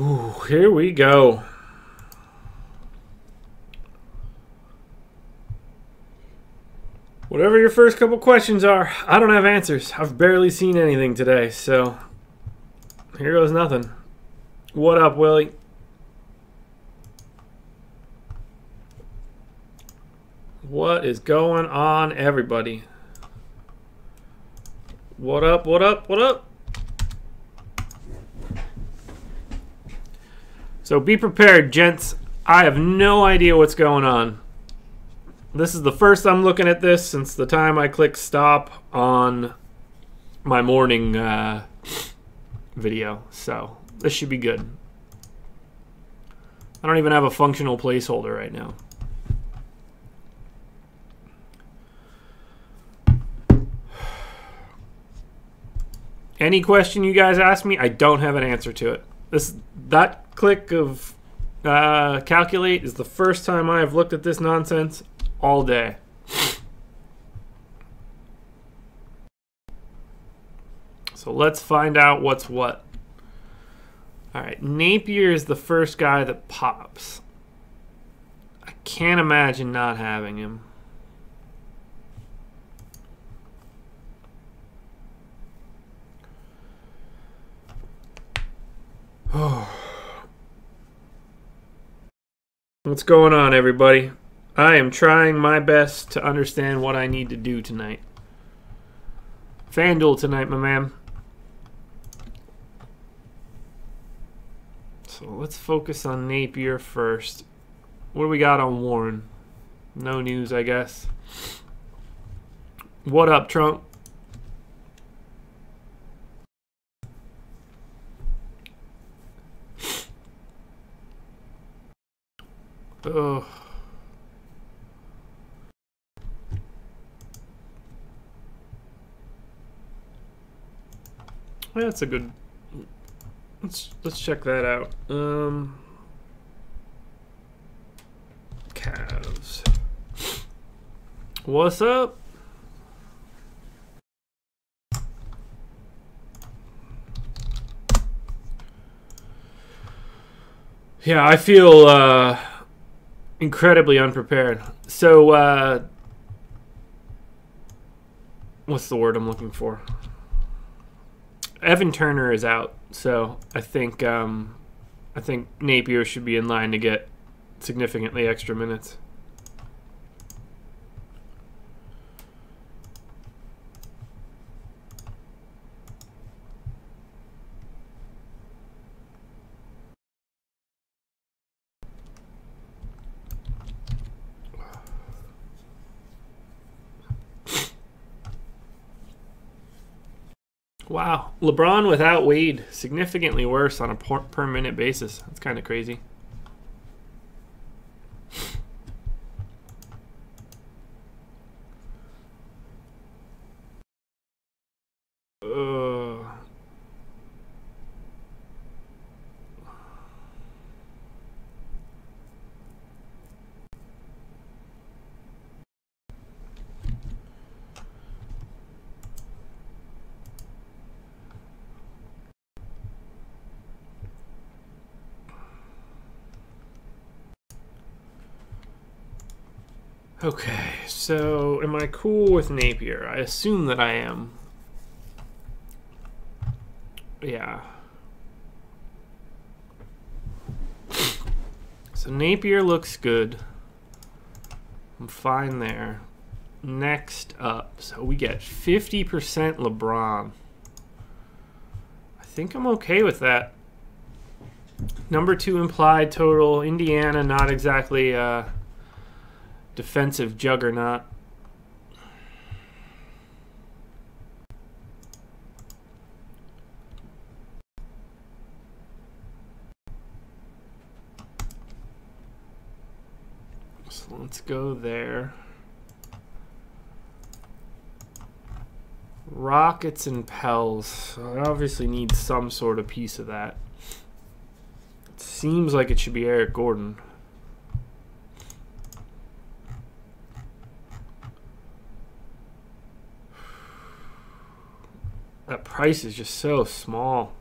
Ooh, here we go. Whatever your first couple questions are, I don't have answers. I've barely seen anything today, so here goes nothing. What up, Willie? What is going on, everybody? What up, what up, what up? So be prepared, gents. I have no idea what's going on. This is the first I'm looking at this since the time I clicked stop on my morning video. So this should be good. I don't even have a functional placeholder right now. Any question you guys ask me, I don't have an answer to it. That click of calculate is the first time I have looked at this nonsense all day. So let's find out what's what. All right, Napier is the first guy that pops. I can't imagine not having him. Oh. What's going on, everybody? I am trying my best to understand what I need to do tonight. FanDuel tonight, my man. So let's focus on Napier first. What do we got on Warren? No news, I guess. What up, Trump? Ugh. That's a good. Let's check that out. Cavs. What's up? Yeah, I feel incredibly unprepared. So, what's the word I'm looking for? Evan Turner is out, so I think Napier should be in line to get significantly extra minutes. Wow, LeBron without Wade, significantly worse on a per minute basis. That's kind of crazy. Okay, so am I cool with Napier? I assume that I am. Yeah. So Napier looks good. I'm fine there. Next up, so we get 50% LeBron. I think I'm okay with that. Number 2 implied total. Indiana, not exactly defensive juggernaut. So let's go there. Rockets and Pels. So I obviously need some sort of piece of that. It seems like it should be Eric Gordon. That price is just so small.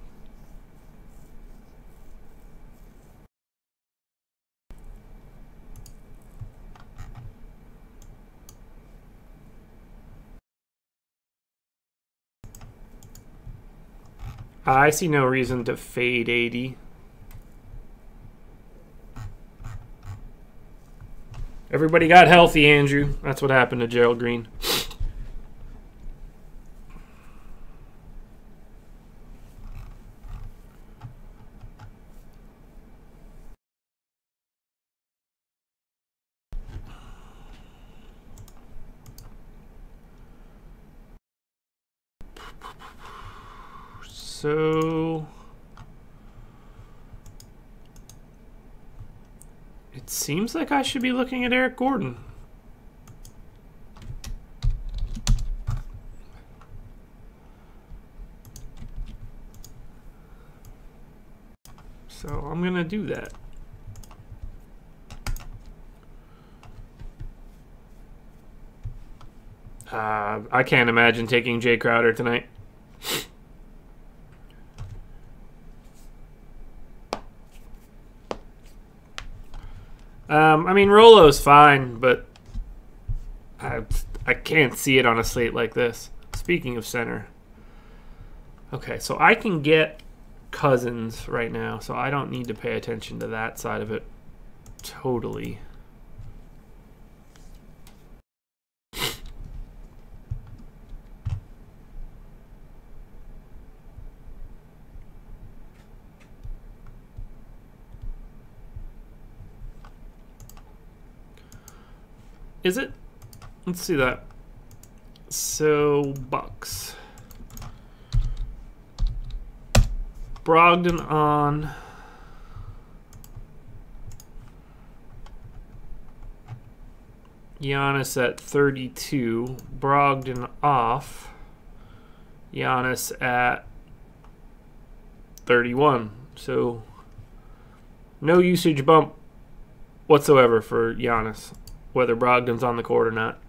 I see no reason to fade 80. Everybody got healthy, Andrew. That's what happened to Gerald Green. So it seems like I should be looking at Eric Gordon. So I'm gonna do that. I can't imagine taking Jay Crowder tonight. I mean, Rolo's fine, but I can't see it on a slate like this. Speaking of center. Okay, so I can get Cousins right now, so I don't need to pay attention to that side of it totally. Is it? Let's see that. So, Bucks. Brogdon on. Giannis at 32. Brogdon off. Giannis at 31. So, no usage bump whatsoever for Giannis, whether Brogdon's on the court or not.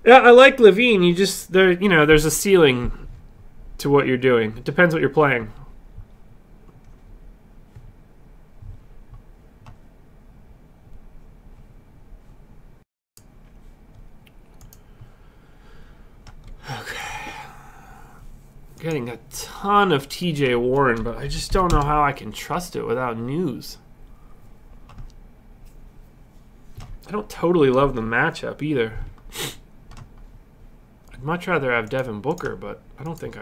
Yeah, I like Levine. You just there's a ceiling to what you're doing. It depends what you're playing. Okay. Getting a ton of TJ Warren, but I just don't know how I can trust it without news. I don't totally love the matchup either. I'd much rather have Devin Booker, but I don't think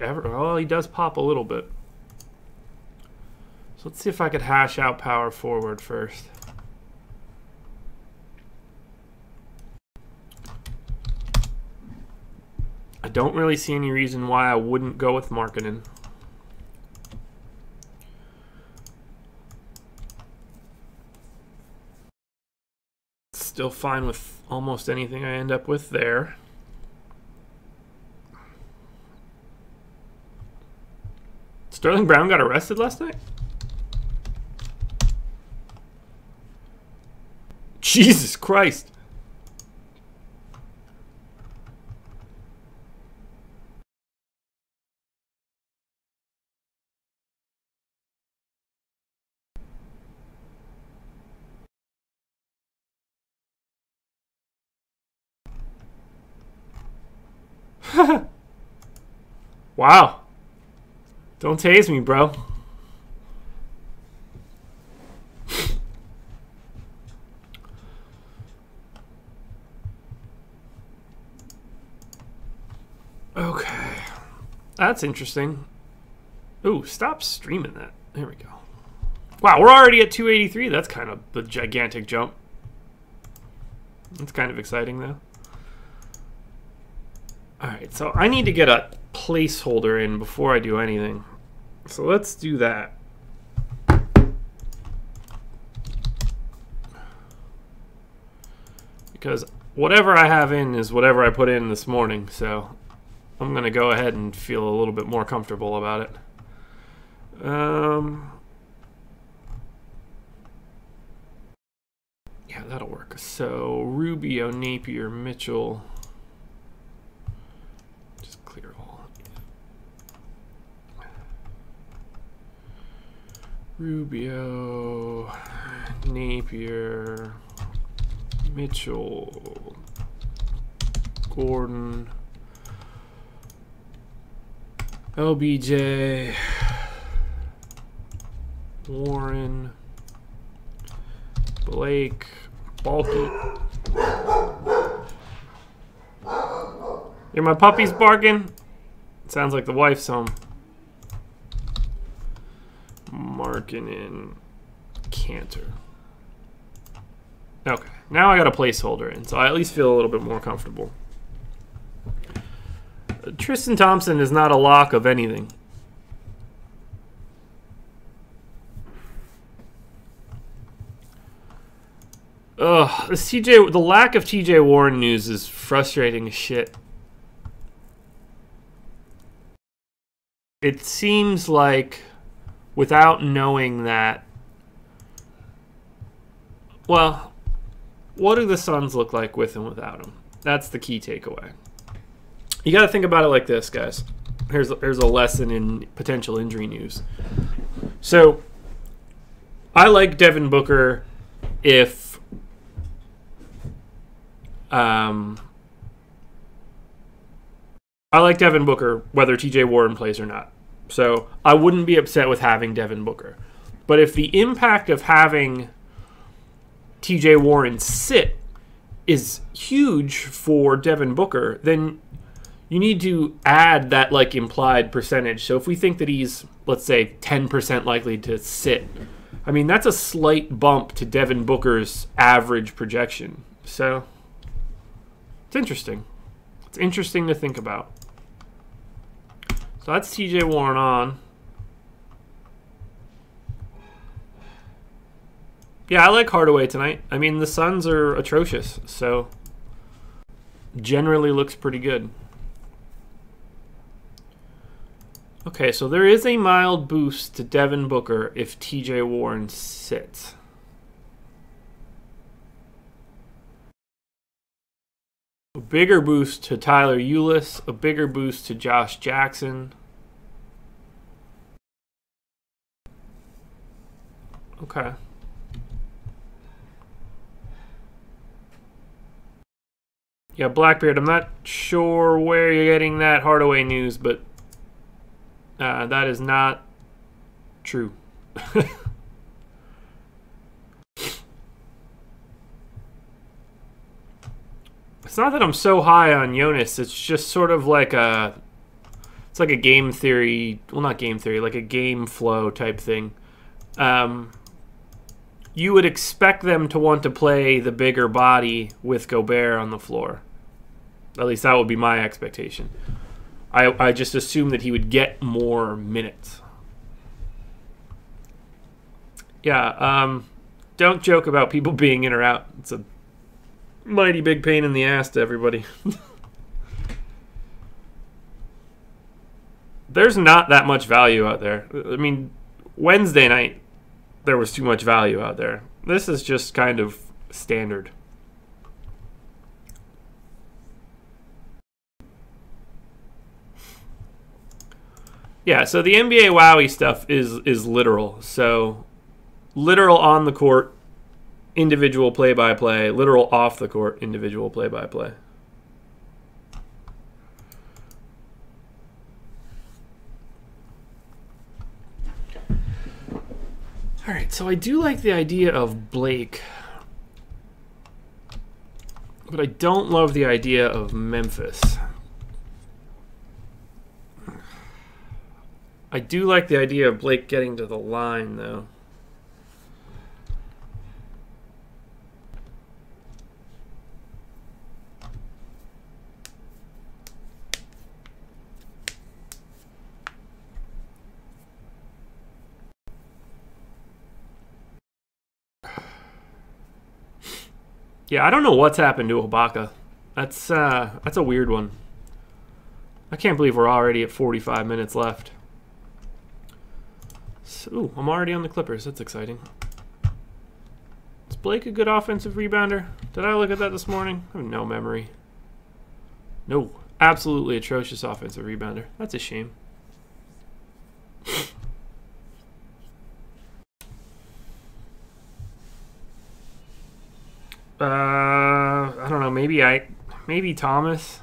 well, he does pop a little bit. So let's see if I could hash out power forward first. I don't really see any reason why I wouldn't go with Markkanen. Still fine with almost anything I end up with there. Sterling Brown got arrested last night? Jesus Christ. Wow. Don't tase me, bro. Okay. That's interesting. Ooh, stop streaming that. There we go. Wow, we're already at 283. That's kind of a gigantic jump. That's kind of exciting, though. Alright, so I need to get a placeholder in before I do anything. So let's do that. Because whatever I have in is whatever I put in this morning, so I'm going to go ahead and feel a little bit more comfortable about it. Yeah, that'll work. So Rubio, Napier, Mitchell. Clear all. Rubio, Napier, Mitchell, Gordon, LBJ, Warren, Blake, Bulky. Hear my puppies barking? Sounds like the wife's home. Marking in Kanter. Okay, now I got a placeholder in, so I at least feel a little bit more comfortable. Tristan Thompson is not a lock of anything. Ugh, the lack of TJ Warren news is frustrating as shit. It seems like, without knowing that, well, what do the Suns look like with and without him? That's the key takeaway. You got to think about it like this, guys. Here's a lesson in potential injury news. So, I like Devin Booker if I like Devin Booker whether TJ Warren plays or not. So, I wouldn't be upset with having Devin Booker. But if the impact of having TJ Warren sit is huge for Devin Booker, then you need to add that like implied percentage. So if we think that he's, let's say, 10% likely to sit, I mean, that's a slight bump to Devin Booker's average projection. So it's interesting. It's interesting to think about. So that's TJ Warren on. Yeah, I like Hardaway tonight. I mean, the Suns are atrocious, so generally looks pretty good. Okay, so there is a mild boost to Devin Booker if TJ Warren sits. A bigger boost to Tyler Ulis, a bigger boost to Josh Jackson. Okay. Yeah, Blackbeard, I'm not sure where you're getting that Hardaway news, but that is not true. It's not that I'm so high on Jonas. It's just sort of like it's like a game theory. Well, not game theory, like a game flow type thing. You would expect them to want to play the bigger body with Gobert on the floor. At least that would be my expectation. I just assume that he would get more minutes. Yeah, don't joke about people being in or out. It's a mighty big pain in the ass to everybody. There's not that much value out there. I mean, Wednesday night, there was too much value out there. This is just kind of standard. Yeah, so the NBA Wowie stuff is literal. So, literal on the court, individual play-by-play. Literal off the court, individual play-by-play. All right, so I do like the idea of Blake, but I don't love the idea of Memphis. I do like the idea of Blake getting to the line, though. Yeah, I don't know what's happened to Ibaka. That's a weird one. I can't believe we're already at 45 minutes left. So, ooh, I'm already on the Clippers. That's exciting. Is Blake a good offensive rebounder? Did I look at that this morning? I have no memory. No, absolutely atrocious offensive rebounder. That's a shame. I don't know. Maybe Thomas.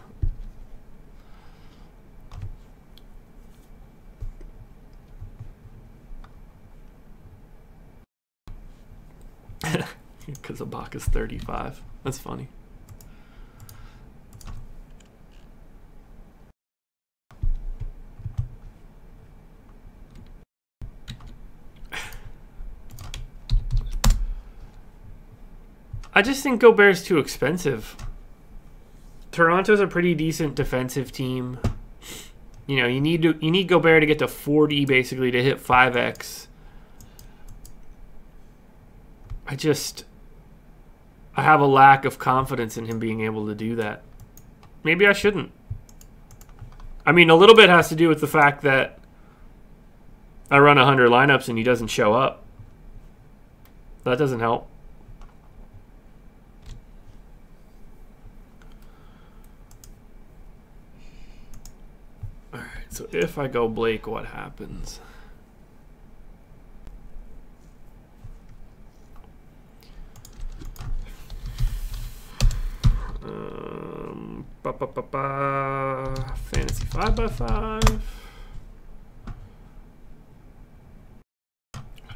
Because Ibaka's 35. That's funny. I just think Gobert's too expensive. Toronto's a pretty decent defensive team. You know, you need Gobert to get to 40 basically to hit 5x. I have a lack of confidence in him being able to do that. Maybe I shouldn't. I mean, a little bit has to do with the fact that I run 100 lineups and he doesn't show up. That doesn't help. All right, so if I go Blake, what happens? Fantasy 5x5.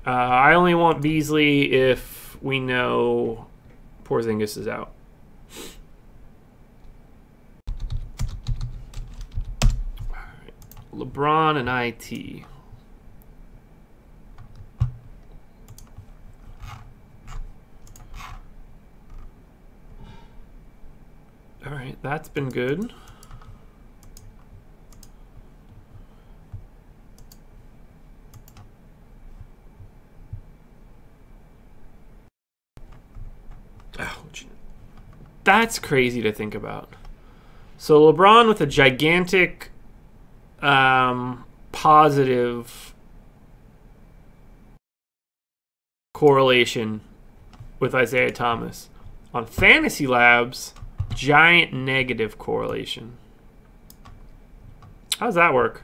I only want Beasley if we know Porzingis is out. All right. LeBron and IT. All right, that's been good. Ouch. That's crazy to think about. So LeBron with a gigantic positive correlation with Isaiah Thomas. On Fantasy Labs, giant negative correlation. How does that work?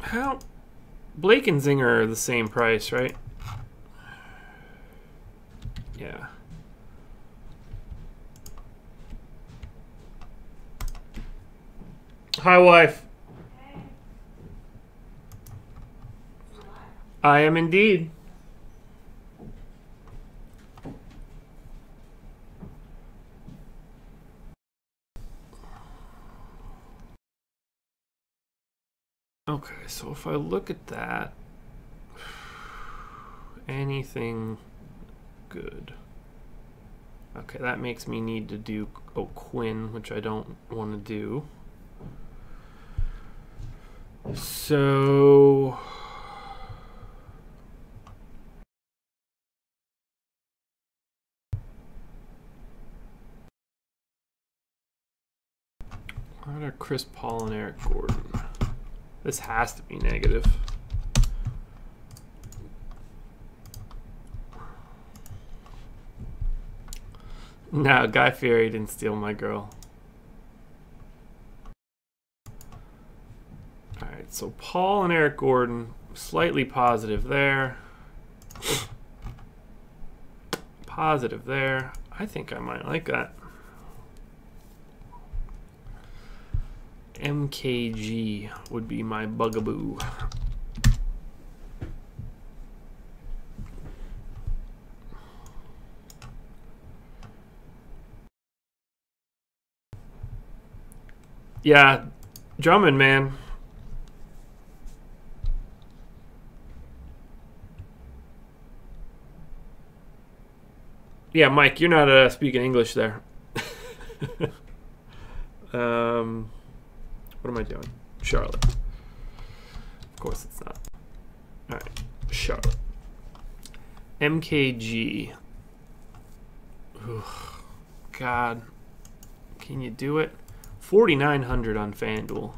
How? Blake and Zinger are the same price, right? Yeah. Hi, wife. I am indeed. Okay, so if I look at that, anything good? Okay, that makes me need to do Quinn, which I don't want to do. So what are Chris Paul and Eric Gordon? This has to be negative. No, Guy Fieri didn't steal my girl. Alright, so Paul and Eric Gordon, slightly positive there. Positive there. I think I might like that. MKG would be my bugaboo. Yeah, Drummond, man. Yeah, Mike, you're not speaking English there. What am I doing? Charlotte. Of course it's not. All right, Charlotte. MKG. Ooh, God, can you do it? 4,900 on FanDuel.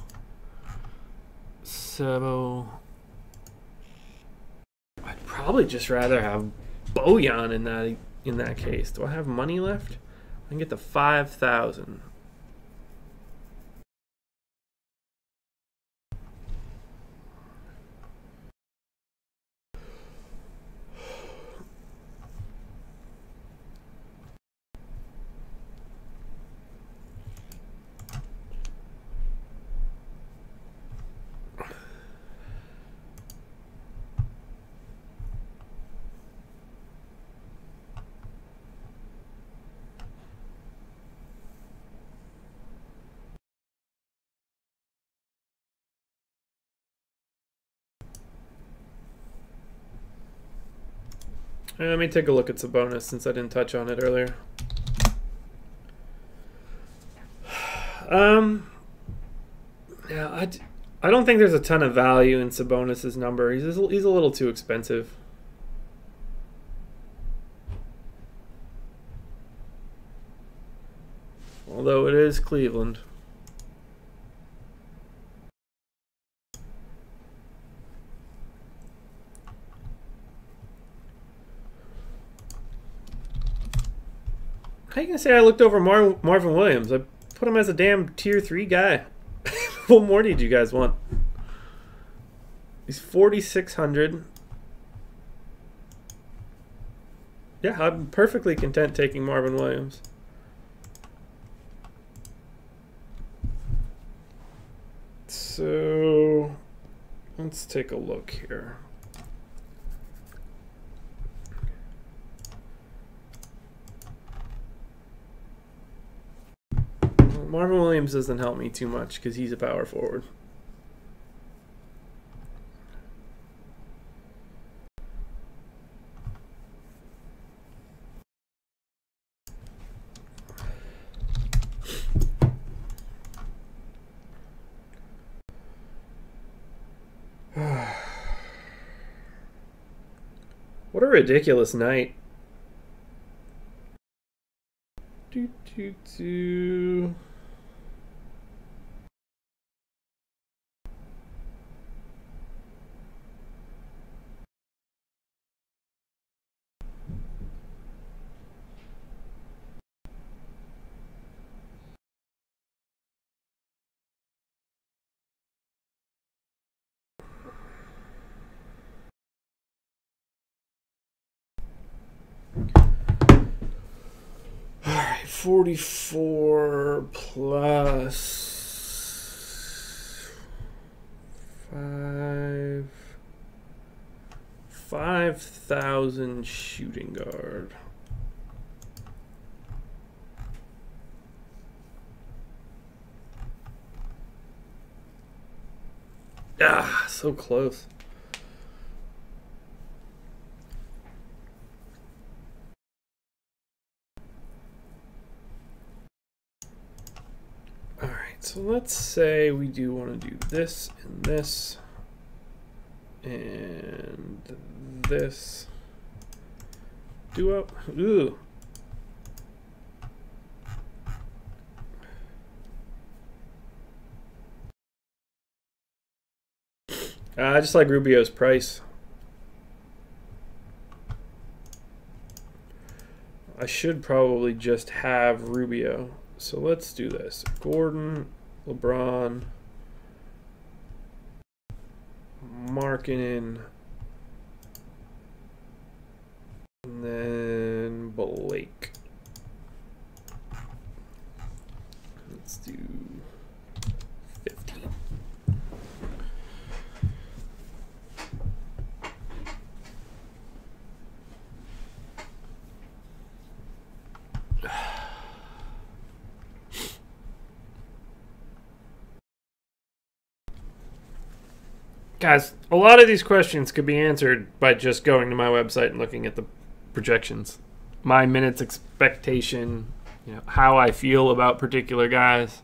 So I'd probably just rather have Bojan in that case. Do I have money left? I can get to 5,000. Let me take a look at Sabonis since I didn't touch on it earlier. Yeah, I don't think there's a ton of value in Sabonis' number. He's a little too expensive. Although it is Cleveland. How you gonna say I looked over Marvin Williams? I put him as a damn tier 3 guy. What more did you guys want? He's 4,600. Yeah, I'm perfectly content taking Marvin Williams. So let's take a look here. Marvin Williams doesn't help me too much because he's a power forward. What a ridiculous night. Do. All right, 44 plus 5,000 shooting guard. Ah, so close. All right, so let's say we do want to do this and this and this duo. Ooh. I just like Rubio's price. I should probably just have Rubio. So let's do this. Gordon, LeBron, Markkanen, and then Blake. Let's do 15. Guys, a lot of these questions could be answered by just going to my website and looking at the projections. My minutes expectation, how I feel about particular guys.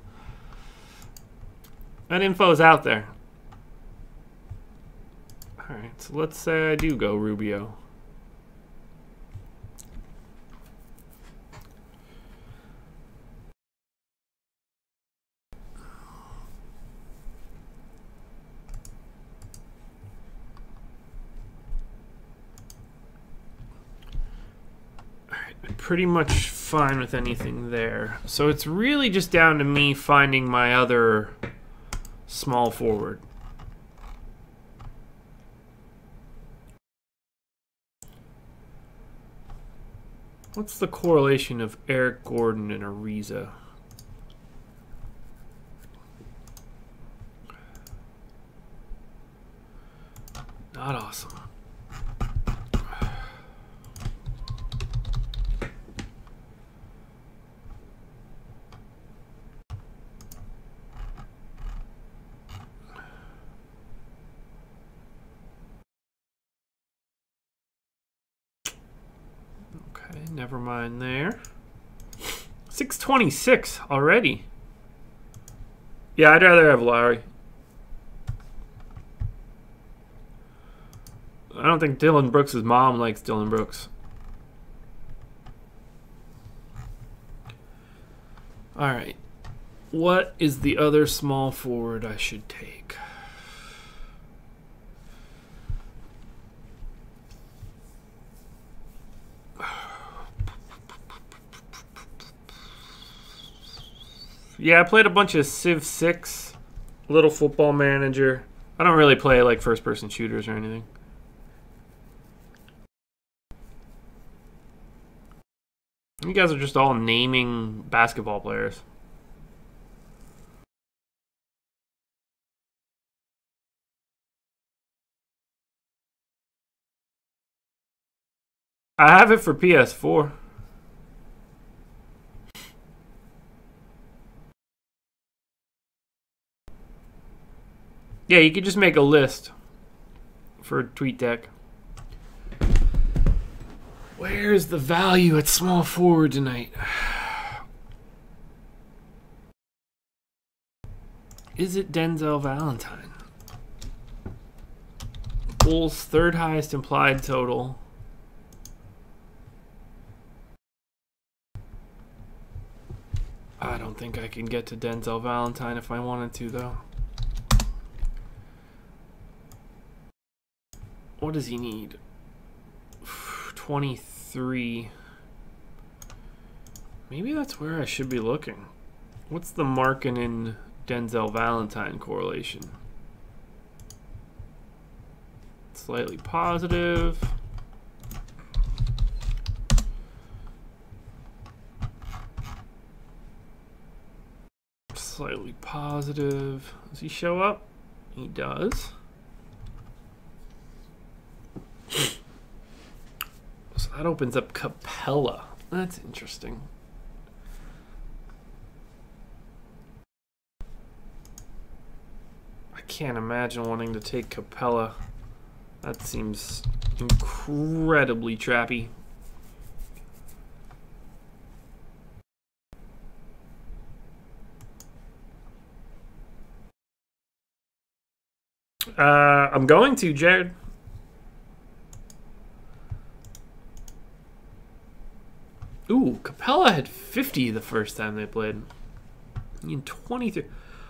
That info is out there. All right, so let's say I do go Rubio. Pretty much fine with anything there. So it's really just down to me finding my other small forward. What's the correlation of Eric Gordon and Ariza? Not awesome. Okay, never mind there. 626 already. Yeah, I'd rather have Lowry. I don't think Dylan Brooks' mom likes Dylan Brooks. All right. What is the other small forward I should take? Yeah, I played a bunch of Civ 6, Little Football Manager. I don't really play like first-person shooters or anything. You guys are just all naming basketball players. I have it for PS4. Yeah, you could just make a list for TweetDeck. Where's the value at small forward tonight? Is it Denzel Valentine? Bulls' third highest implied total. I don't think I can get to Denzel Valentine if I wanted to, though. What does he need? 23. Maybe that's where I should be looking. What's the Markkanen Denzel Valentine correlation? Slightly positive. Slightly positive. Does he show up? He does. So that opens up Capela. That's interesting. I can't imagine wanting to take Capela. That seems incredibly trappy. I'm going to, Jared. Ooh, Capela had 50 the first time they played. In 23.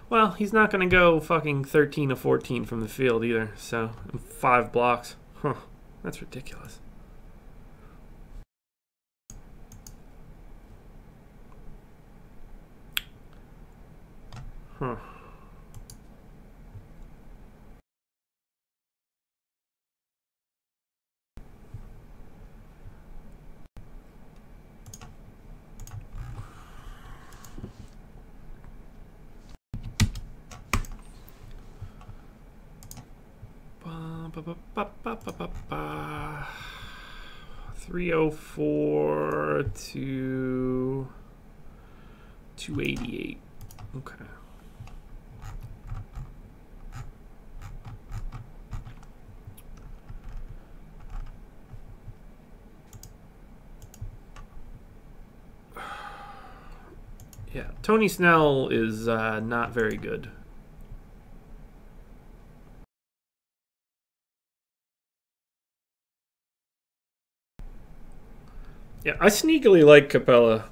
Well, he's not going to go fucking 13 to 14 from the field either. So, 5 blocks. Huh. That's ridiculous. Huh. Ba, ba, ba, ba, ba, ba. 304 to 288. Okay. Yeah, Tony Snell is not very good. Yeah, I sneakily like Capela,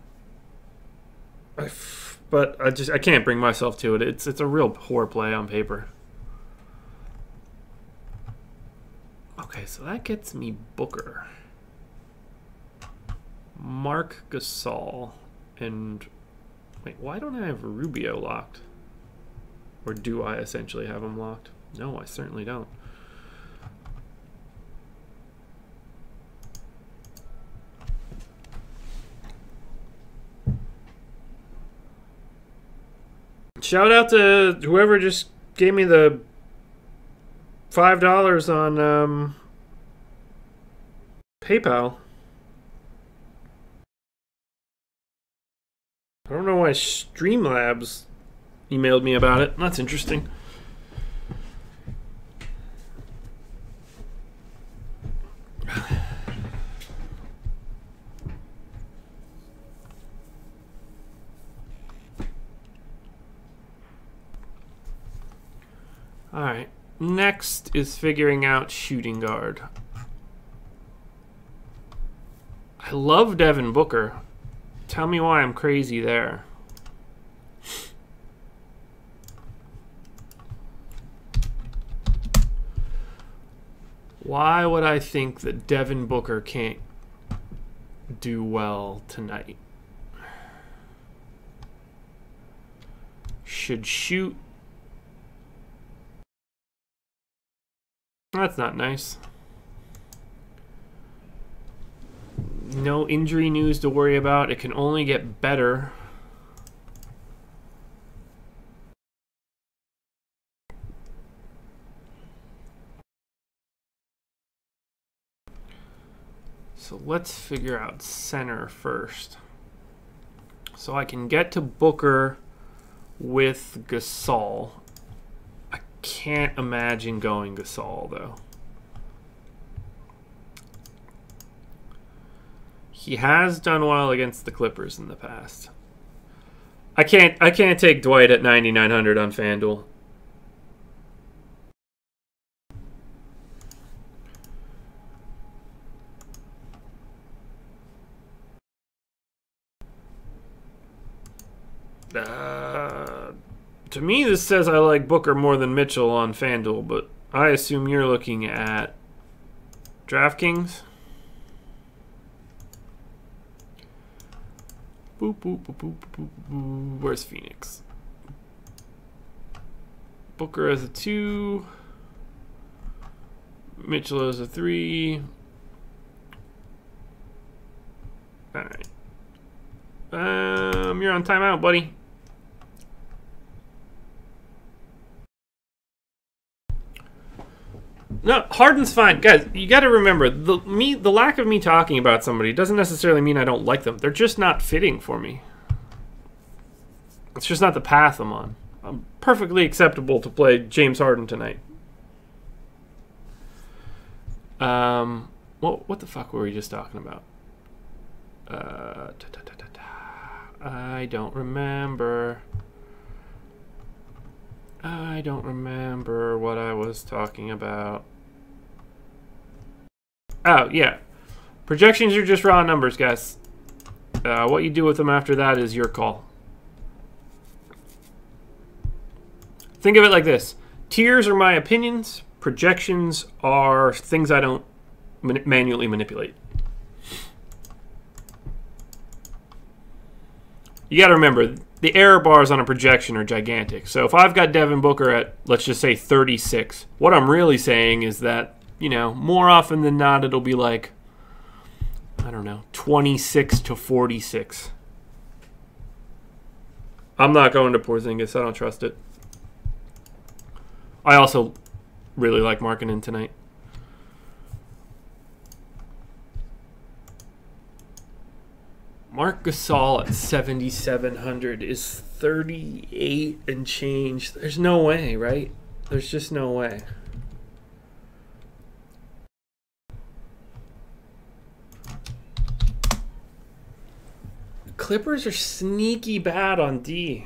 but I can't bring myself to it. It's a real poor play on paper. Okay, so that gets me Booker, Mark Gasol, and wait, why don't I have Rubio locked? Or do I essentially have him locked? No, I certainly don't. Shout out to whoever just gave me the $5 on PayPal. I don't know why Streamlabs emailed me about it. That's interesting. All right. Next is figuring out shooting guard. I love Devin Booker. Tell me why I'm crazy there. Why would I think that Devin Booker can't do well tonight? Should shoot. That's not nice. No injury news to worry about. It can only get better. So let's figure out center first. So I can get to Booker with Gasol. I can't imagine going Gasol though. He has done well against the Clippers in the past. I can't take Dwight at 9,900 on FanDuel. To me, this says I like Booker more than Mitchell on FanDuel, but I assume you're looking at DraftKings. Boop, boop, boop, boop, boop, boop. Where's Phoenix? Booker as a 2. Mitchell as a 3. All right. You're on timeout, buddy. No, Harden's fine. Guys, you got to remember, the lack of me talking about somebody doesn't necessarily mean I don't like them. They're just not fitting for me. It's just not the path I'm on. I'm perfectly acceptable to play James Harden tonight. What the fuck were we just talking about? I don't remember. I don't remember what I was talking about. Oh, yeah. Projections are just raw numbers, guys. What you do with them after that is your call. Think of it like this. Tiers are my opinions. Projections are things I don't manually manipulate. You got to remember, the error bars on a projection are gigantic. So if I've got Devin Booker at, let's just say, 36, what I'm really saying is that, you know, more often than not, it'll be like, I don't know, 26 to 46. I'm not going to Porzingis. I don't trust it. I also really like Markkanen tonight. Marc Gasol at 7,700 is 38 and change. There's no way, right? There's just no way. Clippers are sneaky bad on D.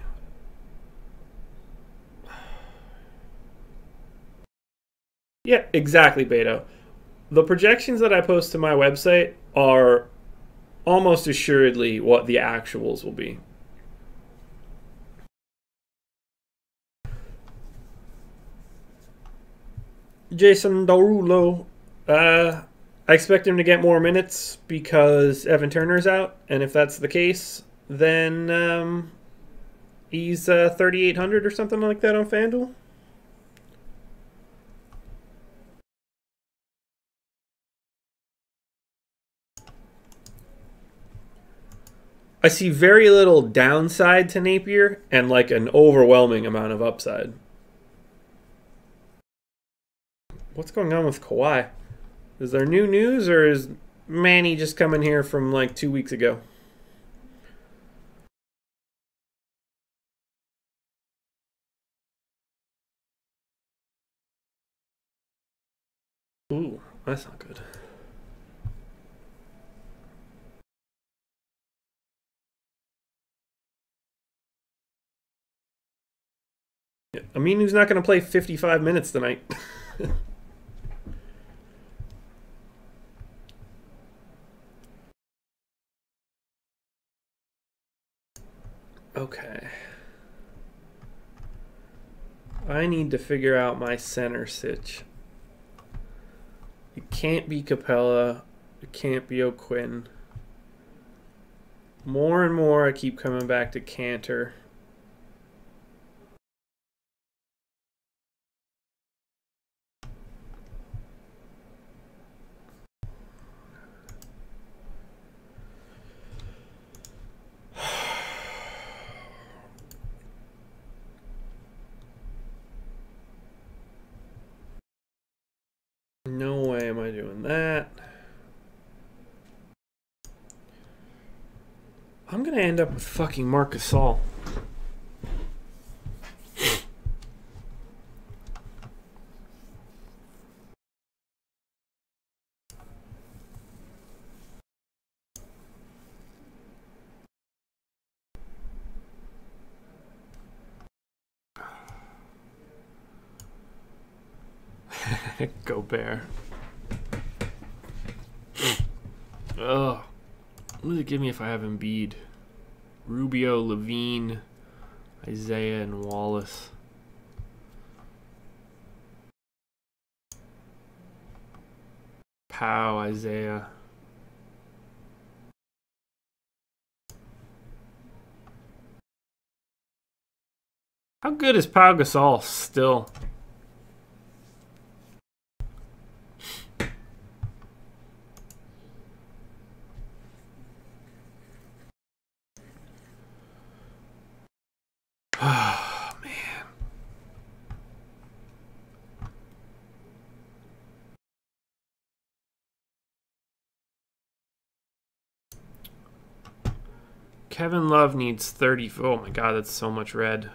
Yeah, exactly, Beto. The projections that I post to my website are almost assuredly what the actuals will be. Jason Derulo. I expect him to get more minutes because Evan Turner's out, and if that's the case, then he's 3,800 or something like that on FanDuel. I see very little downside to Napier and like an overwhelming amount of upside. What's going on with Kawhi? Is there new news or is Manny just coming here from like 2 weeks ago? Ooh, that's not good. Aminu's not going to play 55 minutes tonight. Okay. I need to figure out my center sitch. It can't be Capela. It can't be O'Quinn. More and more I keep coming back to Kanter. No way am I doing that. I'm gonna end up with fucking Marc Gasol. Go Bear. Ugh. What does it give me if I have Embiid? Rubio, Levine, Isaiah, and Wallace. Powell, Isaiah. How good is Pau Gasol still? Oh, man. Kevin Love needs 30. Oh my god, that's so much red.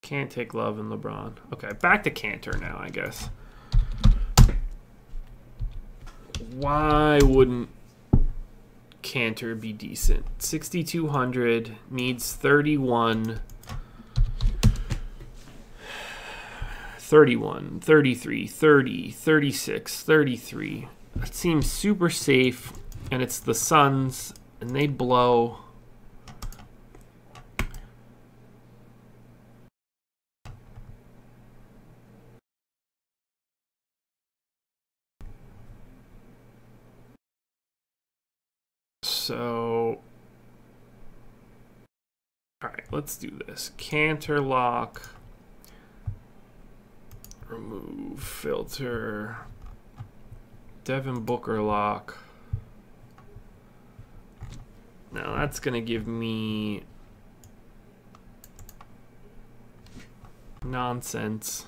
Can't take Love and LeBron. Okay, back to Kanter now, I guess. Why wouldn't Kanter be decent? 6,200, needs 31, 31, 33, 30, 36, 33. That seems super safe, and it's the Suns, and they blow. So, all right, let's do this. Kanter lock, remove filter, Devin Booker lock. Now that's gonna give me nonsense.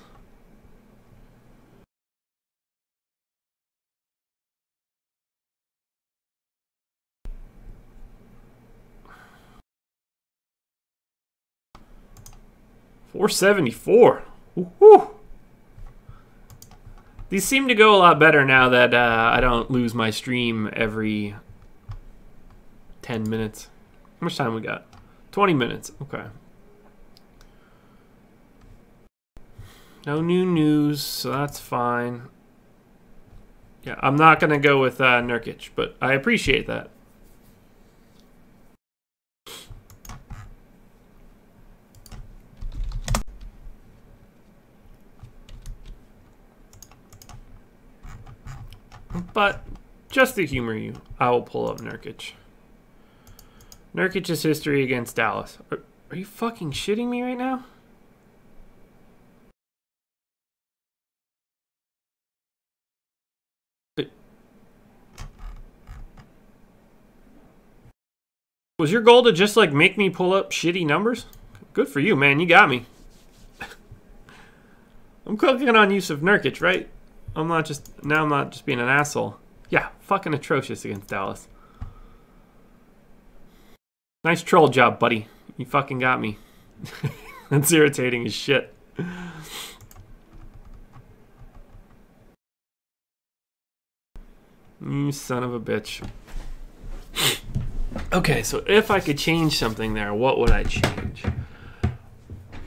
$474. Woo-hoo. These seem to go a lot better now that I don't lose my stream every 10 minutes. How much time we got? 20 minutes. Okay. No new news, so that's fine. Yeah, I'm not going to go with Nurkic, but I appreciate that. But just to humor you, I will pull up Nurkic. Nurkic's history against Dallas. Are you fucking shitting me right now? Was your goal to just like make me pull up shitty numbers? Good for you, man. You got me. I'm cooking on Yusuf Nurkic, right? I'm not just being an asshole. Yeah, fucking atrocious against Dallas. Nice troll job, buddy. You fucking got me. That's irritating as shit. You son of a bitch. Okay, so if I could change something there, what would I change?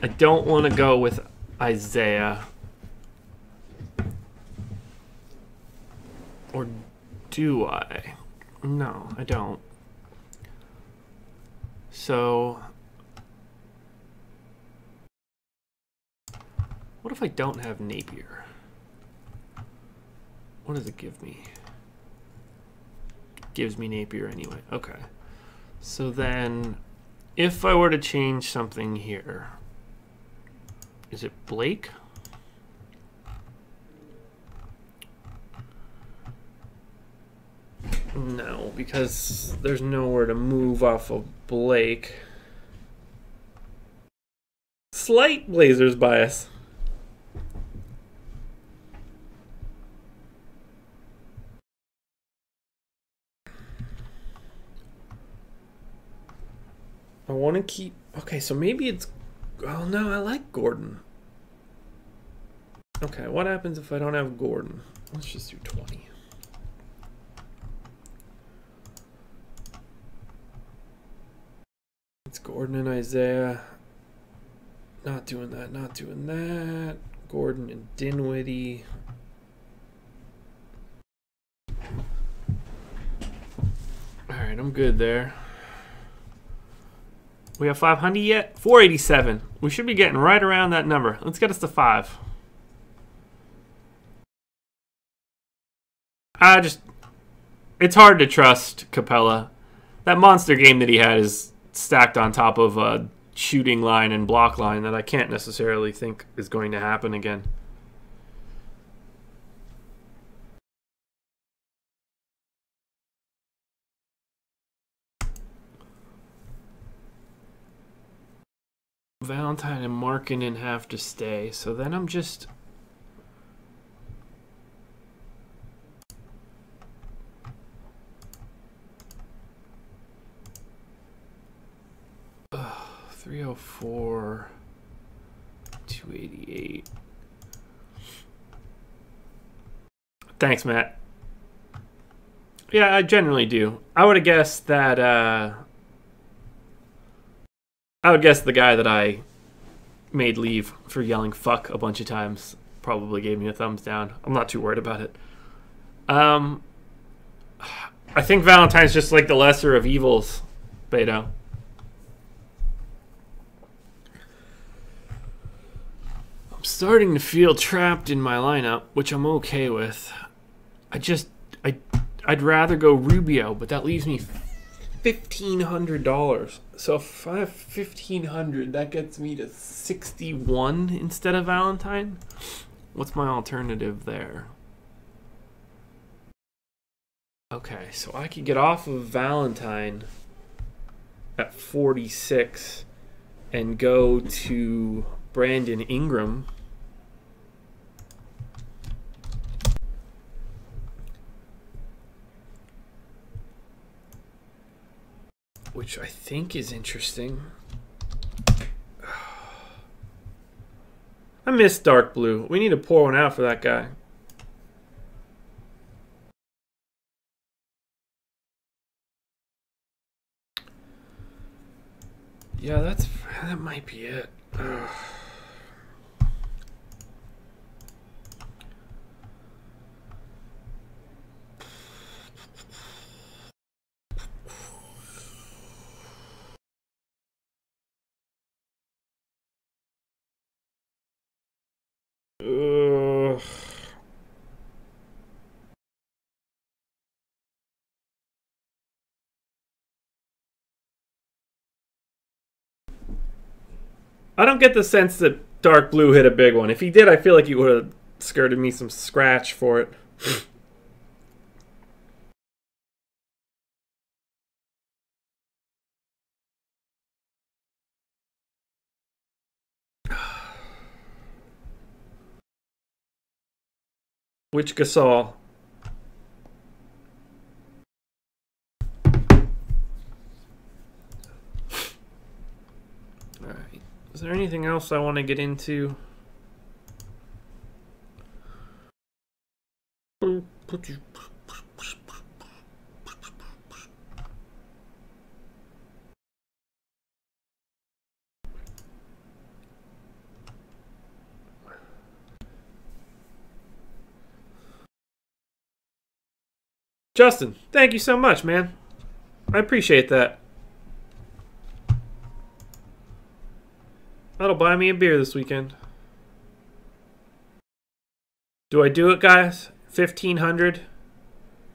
I don't want to go with Isaiah. Or do I? No, I don't. So, what if I don't have Napier? What does it give me? It gives me Napier anyway. Okay. So then, if I were to change something here, is it Blake? No, because there's nowhere to move off of Blake. Slight Blazers bias. I want to keep... Okay, so maybe it's... Oh, no, I like Gordon. Okay, what happens if I don't have Gordon? Let's just do 20. It's Gordon and Isaiah. Not doing that, not doing that. Gordon and Dinwiddie. Alright, I'm good there. We have 500 yet? 487. We should be getting right around that number. Let's get us to 5. It's hard to trust Capela. That monster game that he had is stacked on top of a shooting line and block line that I can't necessarily think is going to happen again. Valentine and Markkanen have to stay, so then I'm just... Ugh, 304, 288. Thanks, Matt. Yeah, I generally do. I would have guessed that... I would guess the guy that I made leave for yelling fuck a bunch of times probably gave me a thumbs down. I'm not too worried about it. I think Valentine's just like the lesser of evils, Beto. I'm starting to feel trapped in my lineup, which I'm okay with. I'd rather go Rubio, but that leaves me $1,500. So if I have $1,500, that gets me to 61 instead of Valentine. What's my alternative there? Okay, so I could get off of Valentine at 46 and go to Brandon Ingram. Which I think is interesting. I miss dark blue. We need to pour one out for that guy. Yeah, that might be it. Ugh. I don't get the sense that dark blue hit a big one. If he did, I feel like he would have skirted me some scratch for it. Which Gasol? Alright. Is there anything else I want to get into? Justin, thank you so much, man. I appreciate that. That'll buy me a beer this weekend. Do I do it, guys? 1,500.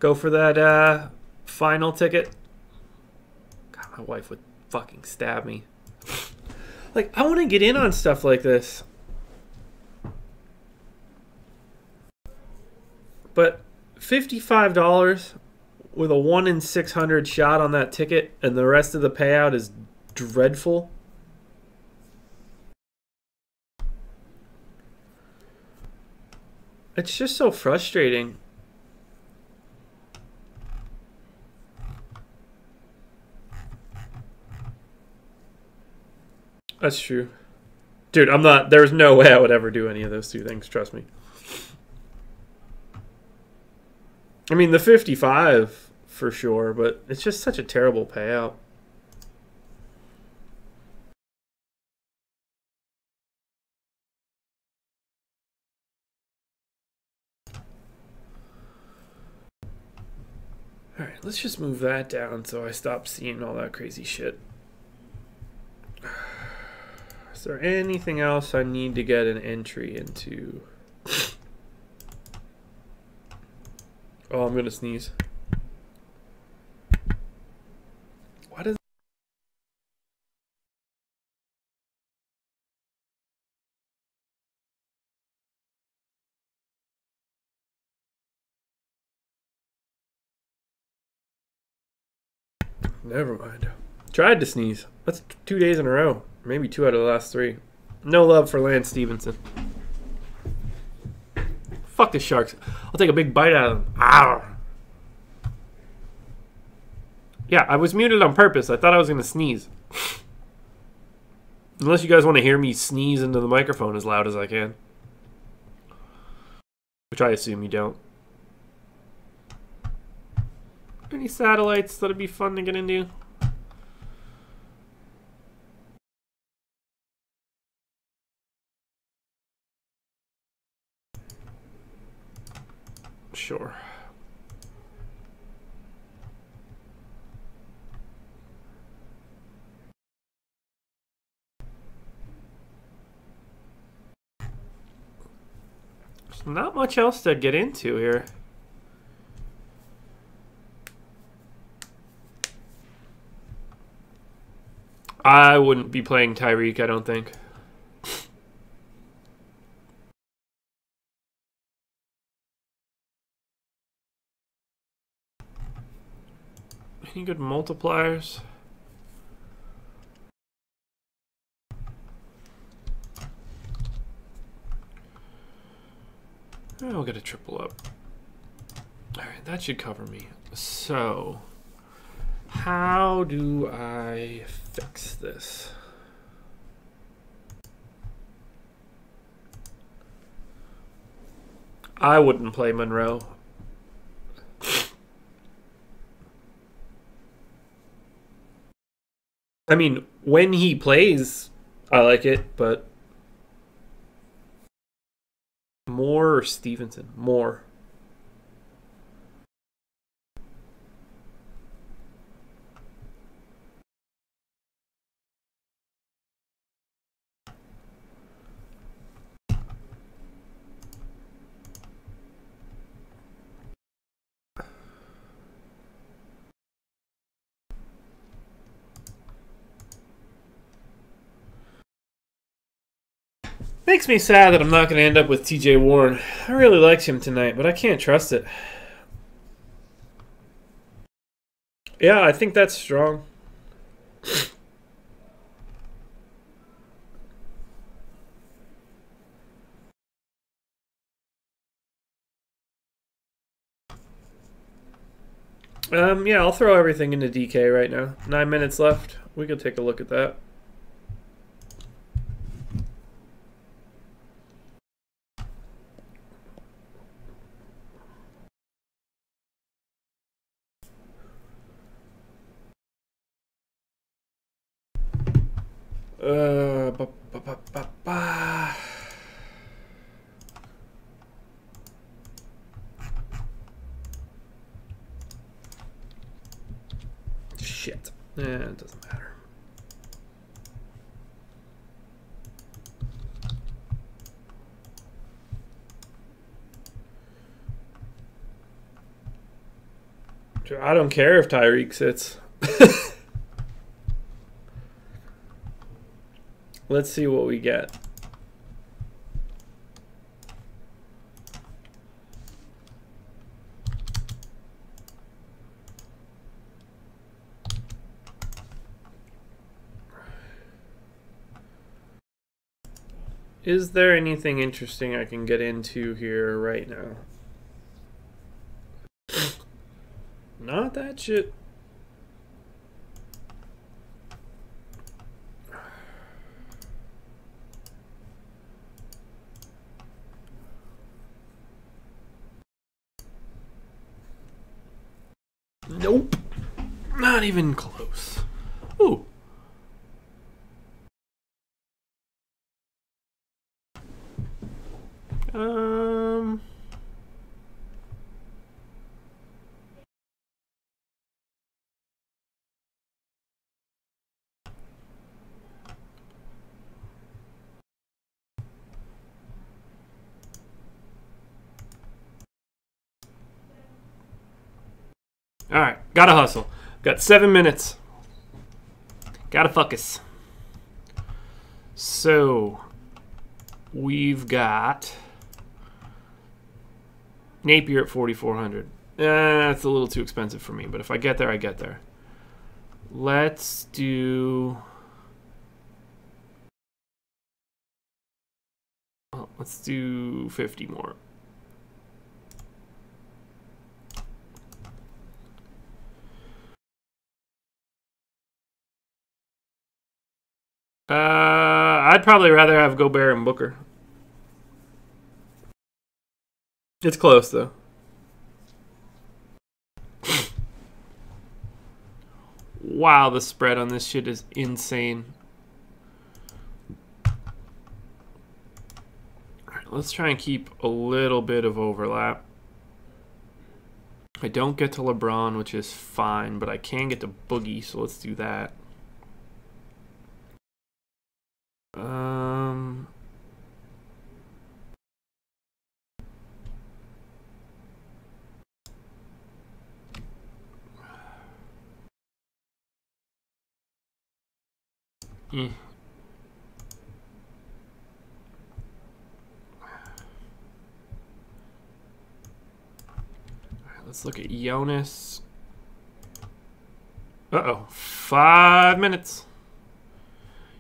Go for that final ticket. God, my wife would fucking stab me. Like, I want to get in on stuff like this. But $55 with a 1 in 600 shot on that ticket and the rest of the payout is dreadful. It's just so frustrating. That's true. Dude, I'm not... There's no way I would ever do any of those two things, trust me. I mean, the 55 for sure, but it's just such a terrible payout. Alright, let's just move that down so I stop seeing all that crazy shit. Is there anything else I need to get an entry into? Oh, I'm gonna sneeze. Why does... Never mind. Tried to sneeze. That's 2 days in a row. Maybe 2 out of the last 3. No love for Lance Stevenson. Fuck the Sharks. I'll take a big bite out of them. Arr. Yeah, I was muted on purpose. I thought I was going to sneeze. Unless you guys want to hear me sneeze into the microphone as loud as I can. Which I assume you don't. Any satellites that'd be fun to get into? Sure. There's not much else to get into here. I wouldn't be playing Tyreek, I don't think. Any good multipliers? I'll get a triple up. Alright, that should cover me. So, how do I fix this? I wouldn't play Monroe. I mean, when he plays, I like it, but Moore or Stevenson? Moore. Makes me sad that I'm not going to end up with TJ Warren. I really liked him tonight, but I can't trust it. Yeah, I think that's strong. Yeah, I'll throw everything into DK right now. 9 minutes left. We could take a look at that. Ba, ba, ba, ba, ba. It doesn't matter. I don't care if Tyreek sits. Let's see what we get. Is there anything interesting I can get into here right now? Not that shit. Nope. Not even close. Ooh. All right, gotta hustle. Got 7 minutes. Gotta focus. So we've got Napier at 4,400. That's a little too expensive for me, but if I get there, I get there. Let's do. Well, let's do 50 more. I'd probably rather have Gobert and Booker. It's close, though. Wow, the spread on this shit is insane. All right, let's try and keep a little bit of overlap. I don't get to LeBron, which is fine, but I can get to Boogie, so let's do that. All right, let's look at Jonas. Uh-oh, 5 minutes.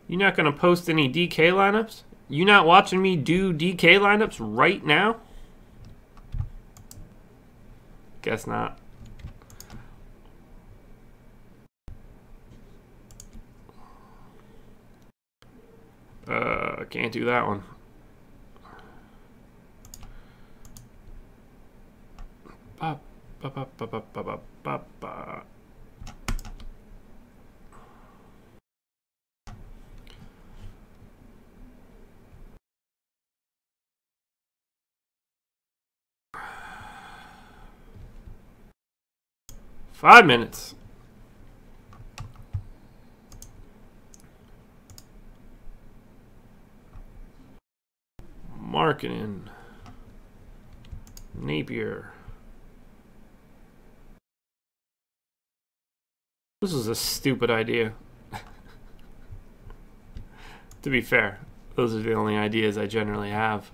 You not gonna post any DK lineups? You not watching me do DK lineups right now? Guess not. Can't do that one. Ba, ba, ba, ba, ba, ba, ba, ba. Five minutes. Marketing. Napier. This is a stupid idea. To be fair, those are the only ideas I generally have.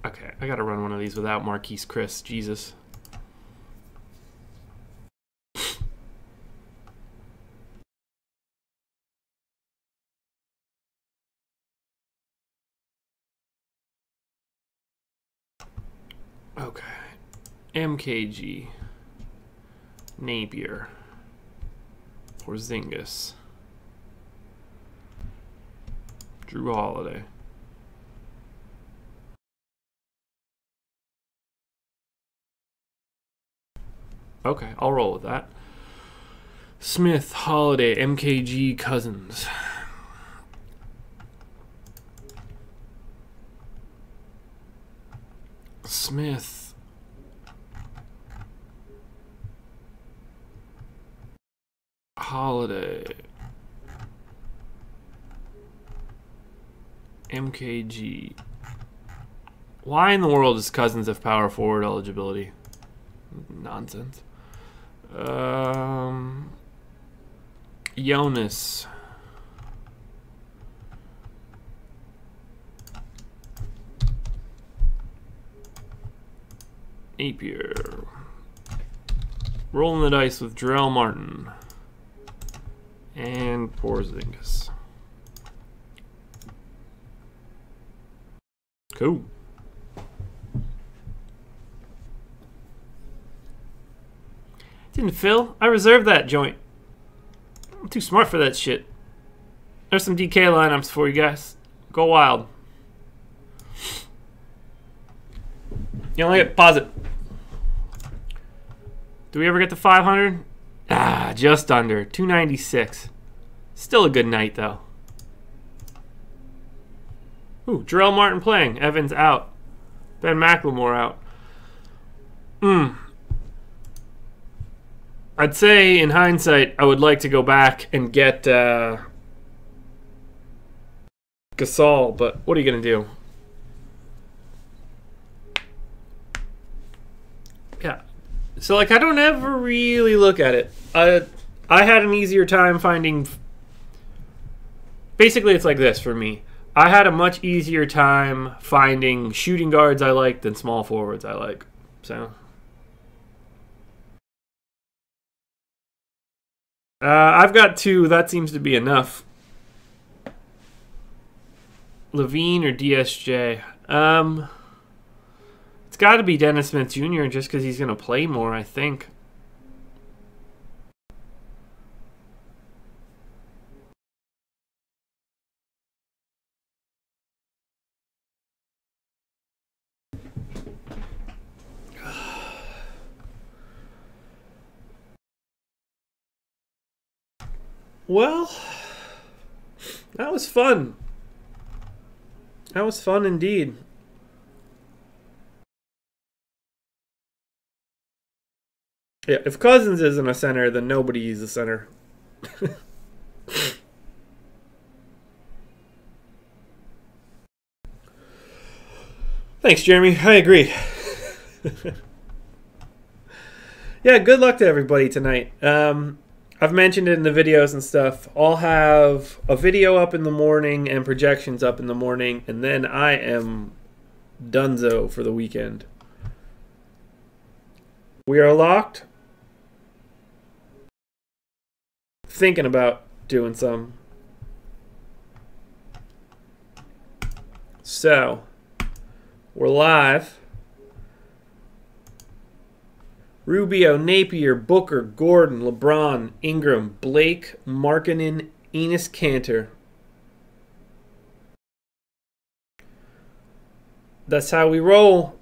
Okay, I gotta run one of these without Marquise Chris. Jesus. Okay. MKG. Napier. Porzingis. Drew Holiday. Okay, I'll roll with that. Smith, Holiday, MKG, Cousins. Smith, Holiday. MKG. Why in the world does Cousins have power forward eligibility? Nonsense. Jonas. Napier. Rolling the dice with Jarrell Martin. And Porzingis. Cool. Didn't fill. I reserved that joint. I'm too smart for that shit. There's some DK lineups for you guys. Go wild. You only get pause it. Do we ever get to 500? Ah, just under. 296. Still a good night, though. Ooh, Jarrell Martin playing. Evans out. Ben McLemore out. I'd say, in hindsight, I would like to go back and get Gasol, but what are you going to do? Yeah. So, like, I don't ever really look at it. I had an easier time finding... Basically, it's like this for me. I had a much easier time finding shooting guards I like than small forwards I like. So... I've got two. That seems to be enough. Levine or DSJ? It's got to be Dennis Smith Jr. just because he's going to play more, I think. Well, that was fun. That was fun indeed. Yeah, if Cousins isn't a center, then nobody is a center. Thanks, Jeremy. I agree. Yeah, good luck to everybody tonight. I've mentioned it in the videos and stuff. I'll have a video up in the morning and projections up in the morning, and then I am donezo for the weekend. We are locked. Thinking about doing some. So, we're live. Rubio, Napier, Booker, Gordon, LeBron, Ingram, Blake, Markkanen, Enes Kanter. That's how we roll.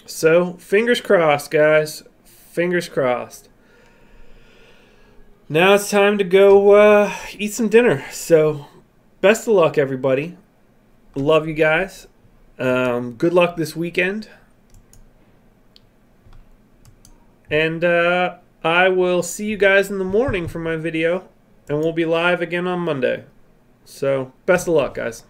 So, fingers crossed, guys. Fingers crossed. Now it's time to go eat some dinner. So... best of luck, everybody. Love you guys. Good luck this weekend. And I will see you guys in the morning for my video. And we'll be live again on Monday. So, best of luck, guys.